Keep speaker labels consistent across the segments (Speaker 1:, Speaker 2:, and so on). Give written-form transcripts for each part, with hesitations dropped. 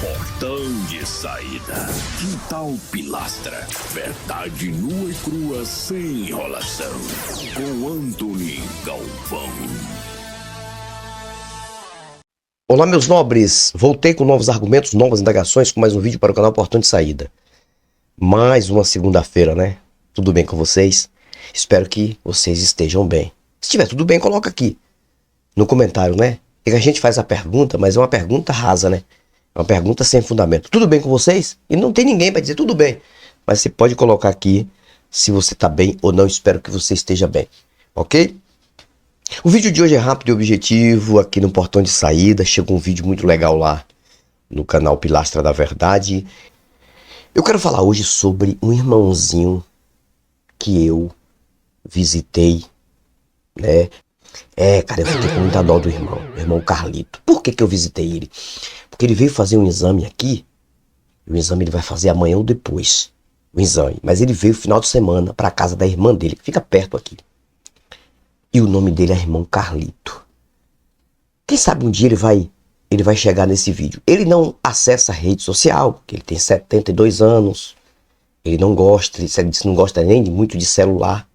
Speaker 1: Portão de saída. Que tal pilastra? Verdade nua e crua sem enrolação. Com Anthony Galvão.
Speaker 2: Olá, meus nobres. Voltei com novos argumentos, novas indagações, com mais um vídeo para o canal Portão de Saída. Mais uma segunda-feira, né? Tudo bem com vocês? Espero que vocês estejam bem. Se estiver tudo bem, coloca aqui no comentário, né? É que a gente faz a pergunta, mas é uma pergunta rasa, né? É uma pergunta sem fundamento. Tudo bem com vocês? E não tem ninguém para dizer tudo bem. Mas você pode colocar aqui se você está bem ou não. Espero que você esteja bem. Ok? O vídeo de hoje é rápido e objetivo aqui no Portão de Saída. Chegou um vídeo muito legal lá no canal Pilastra da Verdade. Eu quero falar hoje sobre um irmãozinho que eu visitei, né? Cara, eu fiquei com muita dó do irmão, o irmão Carlito. Por que eu visitei ele? Porque ele veio fazer um exame aqui, e o exame ele vai fazer amanhã ou depois, o exame. Mas ele veio no final de semana para a casa da irmã dele, que fica perto aqui. E o nome dele é irmão Carlito. Quem sabe um dia ele vai chegar nesse vídeo. Ele não acessa a rede social, porque ele tem 72 anos. Ele não gosta, ele disse que não gosta nem muito de celular,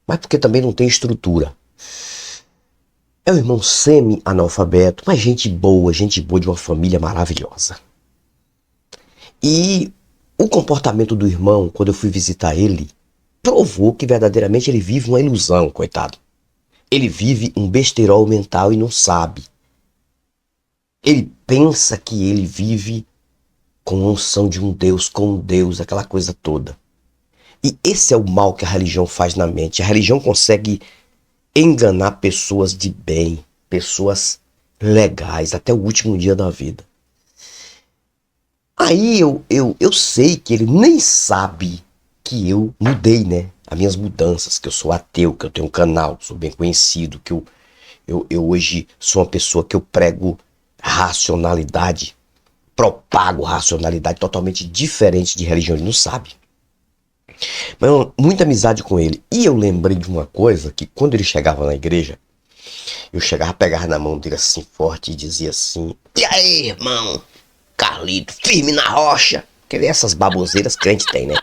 Speaker 2: mas porque também não tem estrutura. É um irmão semi-analfabeto, mas gente boa de uma família maravilhosa. E o comportamento do irmão, quando eu fui visitar ele, provou que verdadeiramente ele vive uma ilusão, coitado. Ele vive um besterol mental e não sabe. Ele pensa que ele vive com a unção de um Deus, com um Deus, aquela coisa toda. E esse é o mal que a religião faz na mente. A religião consegue enganar pessoas de bem, pessoas legais, até o último dia da vida. Aí eu sei que ele nem sabe que eu mudei, né? As minhas mudanças, que eu sou ateu, que eu tenho um canal, sou bem conhecido, que eu hoje sou uma pessoa que eu prego racionalidade, propago racionalidade totalmente diferente de religião, ele não sabe. Mas muita amizade com ele. E eu lembrei de uma coisa, que quando ele chegava na igreja, eu chegava a pegar na mão dele assim forte e dizia assim: "E aí, irmão Carlito, firme na rocha." Porque essas baboseiras que a gente tem, né?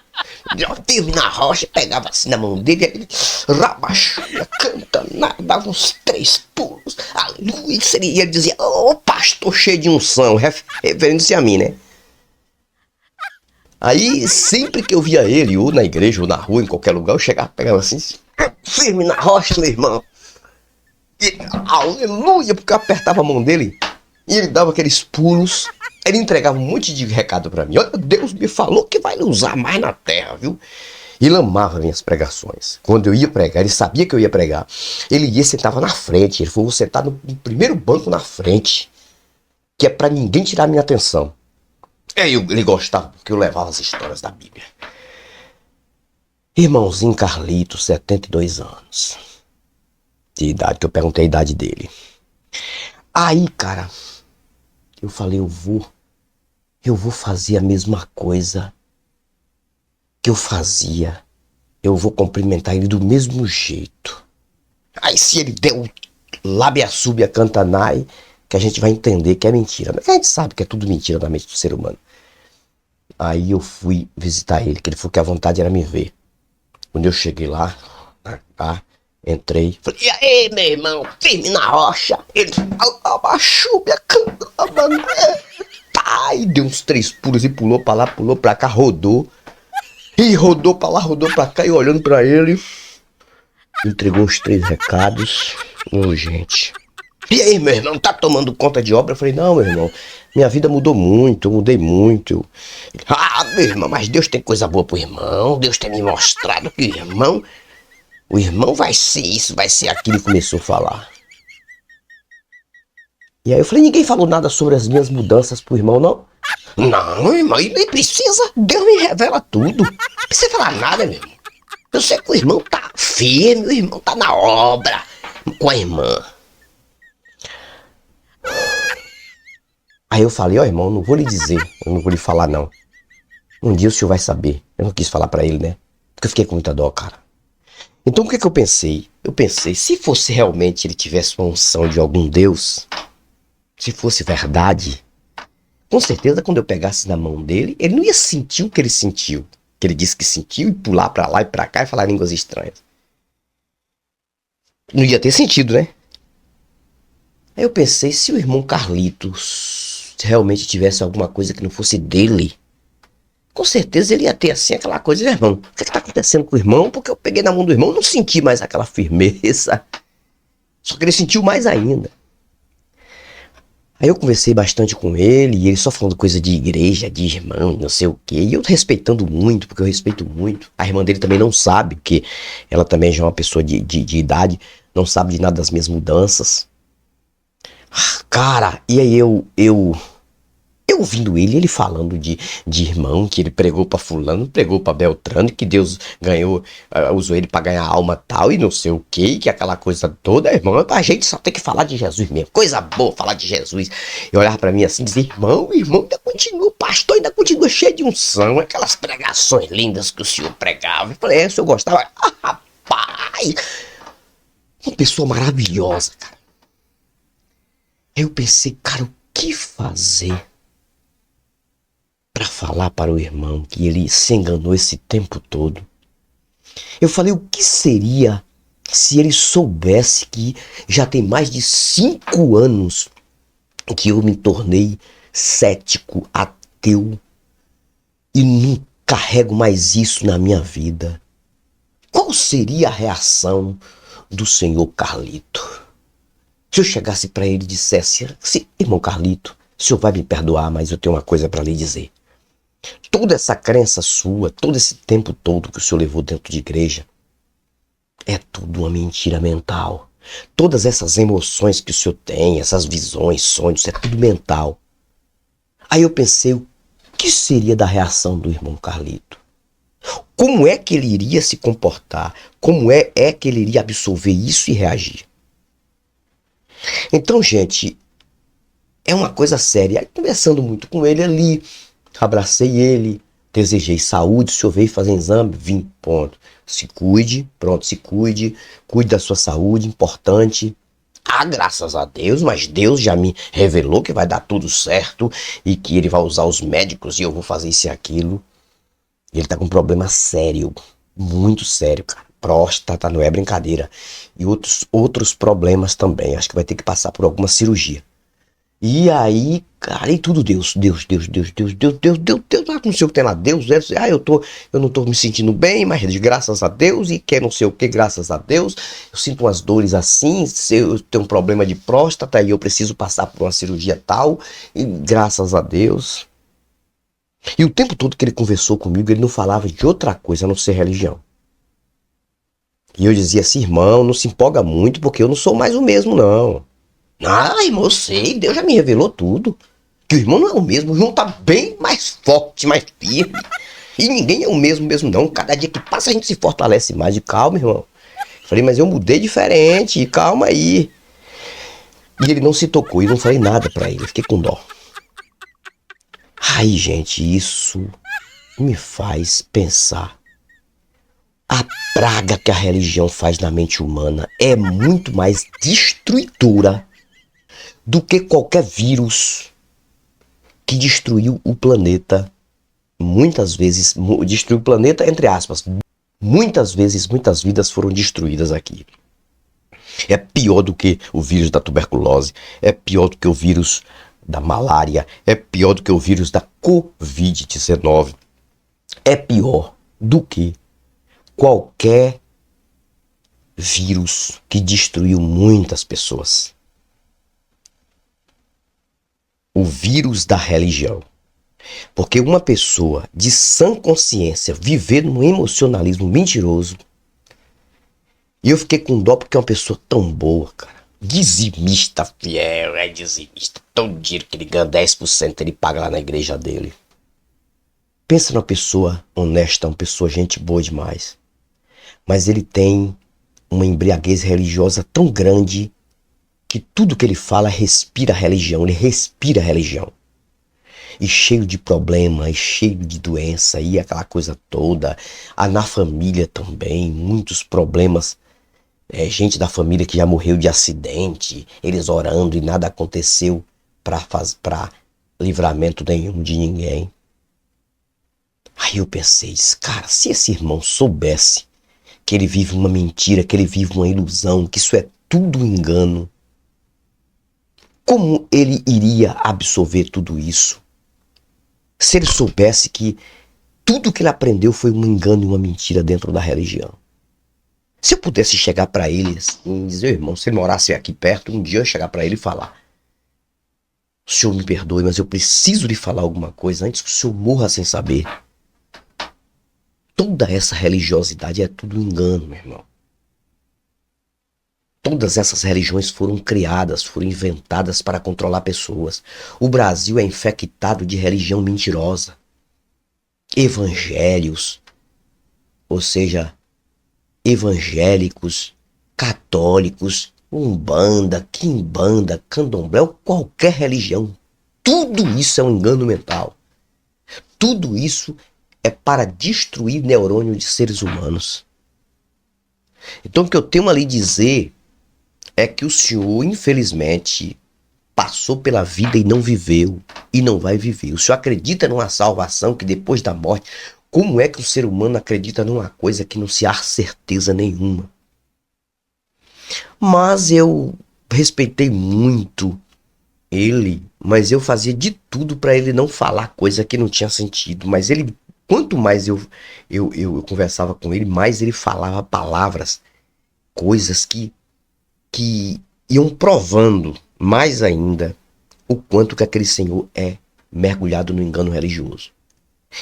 Speaker 2: Firme na rocha, pegava assim na mão dele, ele rabaixava, cantando, dava uns 3 pulos, aleluia, e ele dizia: "Ô, pastor cheio de unção", referindo-se a mim, né? Aí, sempre que eu via ele, ou na igreja, ou na rua, em qualquer lugar, eu chegava, pegava assim, firme na rocha, meu irmão. E, aleluia, porque eu apertava a mão dele, e ele dava aqueles pulos, ele entregava um monte de recado pra mim. Olha, Deus me falou que vai usar mais na terra, viu? Ele amava minhas pregações. Quando eu ia pregar, ele sabia que eu ia pregar. Ele ia e sentava na frente, ele falou: "Vou sentar no primeiro banco na frente, que é pra ninguém tirar minha atenção." Ele gostava porque eu levava as histórias da Bíblia. Irmãozinho Carlito, 72 anos de idade, que eu perguntei a idade dele. Aí, cara, eu falei, eu vou fazer a mesma coisa que eu fazia. Eu vou cumprimentar ele do mesmo jeito. Aí se ele der o lábia súbia cantanai, que a gente vai entender que é mentira. Mas a gente sabe que é tudo mentira na mente do ser humano. Aí eu fui visitar ele, que ele falou que a vontade era me ver. Quando eu cheguei lá, entrei, falei: "E aí, meu irmão, firme na rocha?" Ele abaixou minha cama, e deu uns 3 pulos e pulou pra lá, pulou pra cá, rodou. E rodou pra lá, rodou pra cá, e olhando pra ele, entregou uns 3 recados. Ô, gente. "E aí, meu irmão, tá tomando conta de obra?" Eu falei: "Não, meu irmão, minha vida mudou muito, eu mudei muito." "Ah, meu irmão, mas Deus tem coisa boa pro irmão, Deus tem me mostrado que o irmão vai ser isso, vai ser aquilo." E começou a falar. E aí eu falei: "Ninguém falou nada sobre as minhas mudanças pro irmão, não?" "Não, irmão, e nem precisa, Deus me revela tudo. Não precisa falar nada, meu irmão. Eu sei que o irmão tá firme, o irmão tá na obra com a irmã." Aí eu falei: "Ó, irmão, não vou lhe dizer, eu não vou lhe falar não. Um dia o senhor vai saber." Eu não quis falar pra ele, né? Porque eu fiquei com muita dó, cara. Então o que eu pensei? Eu pensei, se fosse realmente ele tivesse uma unção de algum Deus, se fosse verdade, Com certeza, quando eu pegasse na mão dele, ele não ia sentir o que ele sentiu. Que ele disse que sentiu e pular pra lá e pra cá e falar línguas estranhas. Não ia ter sentido, né? Aí eu pensei, se o irmão Carlitos realmente tivesse alguma coisa que não fosse dele, com certeza ele ia ter assim aquela coisa, irmão, o que tá acontecendo com o irmão? Porque eu peguei na mão do irmão, não senti mais aquela firmeza. Só que ele sentiu mais ainda. Aí eu conversei bastante com ele, e ele só falando coisa de igreja, de irmão, não sei o quê. E eu respeitando muito, porque eu respeito muito. A irmã dele também não sabe, porque ela também já é uma pessoa de idade, não sabe de nada das minhas mudanças. Cara, e aí eu ouvindo ele falando de irmão, que ele pregou pra fulano, pregou pra Beltrano, que Deus ganhou, usou ele pra ganhar alma tal, e não sei o que aquela coisa toda, irmão, a gente só tem que falar de Jesus mesmo, coisa boa falar de Jesus. E olhava pra mim assim, dizer, irmão ainda continua, o pastor ainda continua cheio de unção, aquelas pregações lindas que o senhor pregava. Eu falei, o senhor gostava? Ah, rapaz, uma pessoa maravilhosa, cara. Aí eu pensei, cara, o que fazer para falar para o irmão que ele se enganou esse tempo todo? Eu falei, o que seria se ele soubesse que já tem mais de 5 anos que eu me tornei cético, ateu, e não carrego mais isso na minha vida? Qual seria a reação do senhor Carlito? Se eu chegasse para ele e dissesse, irmão Carlito, o senhor vai me perdoar, mas eu tenho uma coisa para lhe dizer. Toda essa crença sua, todo esse tempo todo que o senhor levou dentro de igreja, é tudo uma mentira mental. Todas essas emoções que o senhor tem, essas visões, sonhos, é tudo mental. Aí eu pensei, o que seria da reação do irmão Carlito? Como é que ele iria se comportar? Como é que ele iria absorver isso e reagir? Então, gente, é uma coisa séria. Aí, conversando muito com ele ali, abracei ele, desejei saúde, o senhor veio fazer exame, vim, ponto. Se cuide, pronto, se cuide, cuide da sua saúde, importante. Ah, graças a Deus, mas Deus já me revelou que vai dar tudo certo e que ele vai usar os médicos e eu vou fazer isso e aquilo. E ele tá com um problema sério, muito sério, cara. Próstata, não é brincadeira. E outros problemas também. Acho que vai ter que passar por alguma cirurgia. E aí, cara, e tudo Deus, Deus, não sei o que tem lá, Deus, eu não tô me sentindo bem, mas graças a Deus, e quer não sei o que, graças a Deus, eu sinto umas dores assim, eu tenho um problema de próstata e eu preciso passar por uma cirurgia tal, e graças a Deus. E o tempo todo que ele conversou comigo, ele não falava de outra coisa a não ser religião. E eu dizia assim, irmão, não se empolga muito, porque eu não sou mais o mesmo, não. Ah, irmão, eu sei, Deus já me revelou tudo. Que o irmão não é o mesmo, o irmão tá bem mais forte, mais firme. E ninguém é o mesmo não. Cada dia que passa a gente se fortalece mais. E calma, irmão. Falei, mas eu mudei diferente, calma aí. E ele não se tocou, e não falei nada pra ele, fiquei com dó. Aí, gente, isso me faz pensar. A praga que a religião faz na mente humana é muito mais destruidora do que qualquer vírus que destruiu o planeta. Muitas vezes, destruiu o planeta entre aspas. Muitas vezes, muitas vidas foram destruídas aqui. É pior do que o vírus da tuberculose, é pior do que o vírus da malária, é pior do que o vírus da Covid-19, é pior do que qualquer vírus que destruiu muitas pessoas. O vírus da religião. Porque uma pessoa de sã consciência viver num emocionalismo mentiroso. E eu fiquei com dó porque é uma pessoa tão boa, cara. Dizimista fiel, é dizimista. Todo dinheiro que ele ganha, 10% ele paga lá na igreja dele. Pensa numa pessoa honesta, uma pessoa gente boa demais. Mas ele tem uma embriaguez religiosa tão grande que tudo que ele fala respira religião, ele respira religião. E cheio de problemas, cheio de doença e aquela coisa toda. Na família também, muitos problemas. Gente da família que já morreu de acidente, eles orando e nada aconteceu para livramento nenhum de ninguém. Aí eu pensei, cara, se esse irmão soubesse que ele vive uma mentira, que ele vive uma ilusão, que isso é tudo engano, como ele iria absorver tudo isso? Se ele soubesse que tudo que ele aprendeu foi um engano e uma mentira dentro da religião. Se eu pudesse chegar para ele assim, e dizer, irmão, se ele morasse aqui perto, um dia eu ia chegar para ele e falar: o senhor me perdoe, mas eu preciso lhe falar alguma coisa antes que o senhor morra sem saber. Toda essa religiosidade é tudo engano, meu irmão. Todas essas religiões foram criadas, foram inventadas para controlar pessoas. O Brasil é infectado de religião mentirosa. Evangelhos, ou seja, evangélicos, católicos, umbanda, quimbanda, candomblé, qualquer religião. Tudo isso é um engano mental. Tudo isso é para destruir neurônio de seres humanos. Então o que eu tenho a lhe dizer é que o senhor, infelizmente, passou pela vida e não viveu, e não vai viver. O senhor acredita numa salvação que depois da morte... Como é que o ser humano acredita numa coisa que não se há certeza nenhuma? Mas eu respeitei muito ele, mas eu fazia de tudo para ele não falar coisa que não tinha sentido. Mas ele, quanto mais eu conversava com ele, mais ele falava palavras, coisas que iam provando mais ainda o quanto que aquele senhor é mergulhado no engano religioso.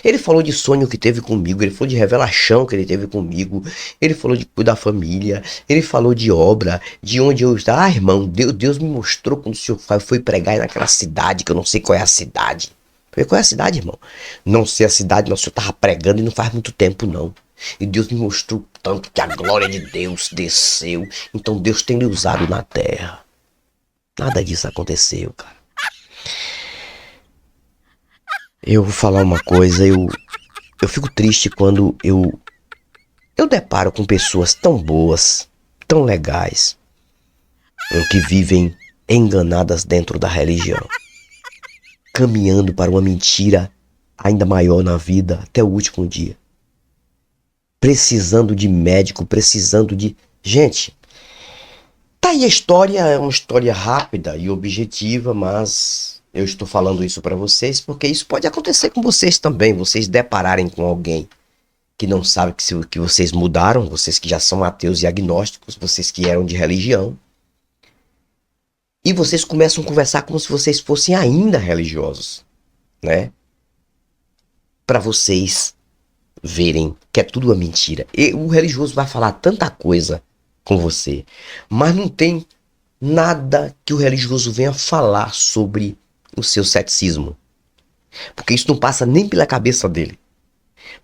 Speaker 2: Ele falou de sonho que teve comigo, ele falou de revelação que ele teve comigo, ele falou de cuidar da família, ele falou de obra, de onde eu estava. Ah, irmão, Deus me mostrou quando o senhor foi pregar naquela cidade, que eu não sei qual é a cidade. Eu falei, qual é a cidade, irmão? Não sei a cidade, mas o senhor estava pregando e não faz muito tempo, não. E Deus me mostrou tanto que a glória de Deus desceu, então Deus tem lhe usado na terra. Nada disso aconteceu, cara. Eu vou falar uma coisa, eu fico triste quando eu deparo com pessoas tão boas, tão legais, que vivem enganadas dentro da religião, caminhando para uma mentira ainda maior na vida até o último dia. Precisando de médico, precisando de... Gente, tá aí a história, é uma história rápida e objetiva, mas... eu estou falando isso para vocês porque isso pode acontecer com vocês também. Vocês depararem com alguém que não sabe que vocês mudaram, vocês que já são ateus e agnósticos, vocês que eram de religião. E vocês começam a conversar como se vocês fossem ainda religiosos, né? Para vocês verem que é tudo uma mentira. E o religioso vai falar tanta coisa com você, mas não tem nada que o religioso venha falar sobre o seu ceticismo, porque isso não passa nem pela cabeça dele.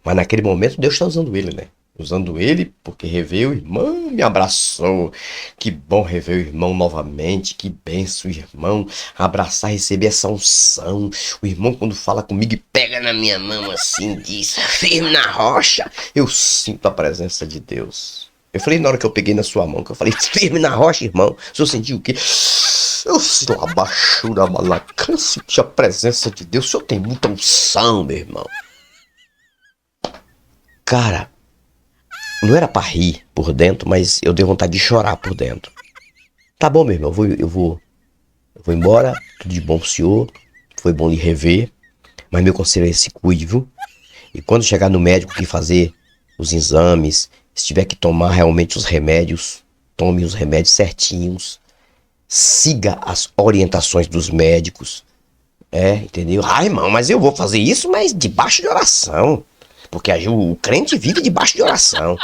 Speaker 2: Mas naquele momento Deus está usando ele, né? Usando ele porque revê o irmão, me abraçou. Que bom rever o irmão novamente, que benção, irmão, abraçar, receber essa unção. O irmão, quando fala comigo e pega na minha mão assim, diz, firme na rocha, eu sinto a presença de Deus. Eu falei na hora que eu peguei na sua mão, que eu falei, firme na rocha, irmão. O senhor sentiu o quê? Eu sinto uma baixura, malacã, senti a presença de Deus. O senhor tem muita unção, meu irmão. Cara, não era pra rir por dentro, mas eu dei vontade de chorar por dentro. Tá bom, meu irmão, eu vou embora. Tudo de bom pro senhor. Foi bom lhe rever. Mas meu conselho é se cuide, viu? E quando chegar no médico que fazer os exames, se tiver que tomar realmente os remédios, tome os remédios certinhos. Siga as orientações dos médicos. Entendeu? Ah, irmão, mas eu vou fazer isso, mas debaixo de oração. Porque o crente vive debaixo de oração.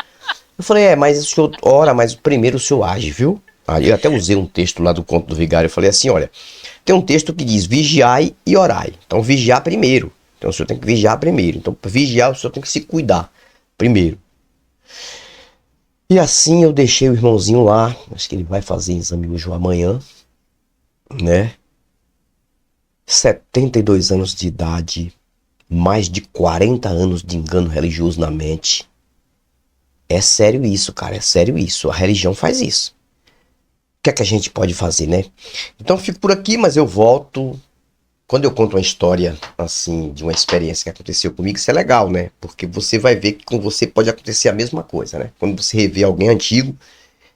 Speaker 2: Eu falei, mas o senhor ora, mas primeiro o senhor age, viu? Eu até usei um texto lá do Conto do Vigário. Eu falei assim, olha, tem um texto que diz vigiai e orai. Então vigiar primeiro. Então o senhor tem que vigiar primeiro. Então para vigiar o senhor tem que se cuidar primeiro. E assim eu deixei o irmãozinho lá. Acho que ele vai fazer exame hoje ou amanhã, né? 72 anos de idade, mais de 40 anos de engano religioso na mente. É sério isso, cara, é sério isso. A religião faz isso. O que é que a gente pode fazer, né? Então eu fico por aqui, mas eu volto quando eu conto uma história, assim, de uma experiência que aconteceu comigo, isso é legal, né? Porque você vai ver que com você pode acontecer a mesma coisa, né? Quando você revê alguém antigo,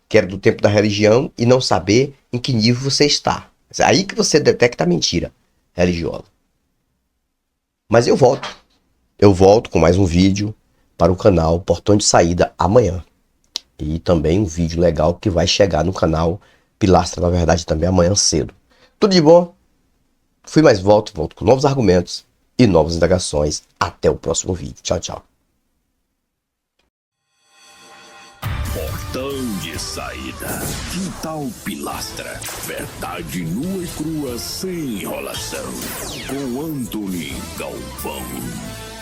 Speaker 2: que era do tempo da religião, e não saber em que nível você está. É aí que você detecta a mentira religiosa. Mas eu volto. Eu volto com mais um vídeo para o canal Portão de Saída amanhã. E também um vídeo legal que vai chegar no canal Pilastra, na verdade, também amanhã cedo. Tudo de bom? Fui mais volto com novos argumentos e novas indagações. Até o próximo vídeo. Tchau, tchau.
Speaker 1: Portão de Saída. Quintal Pilastra. Verdade nua e crua sem enrolação. Com Anthony Galvão.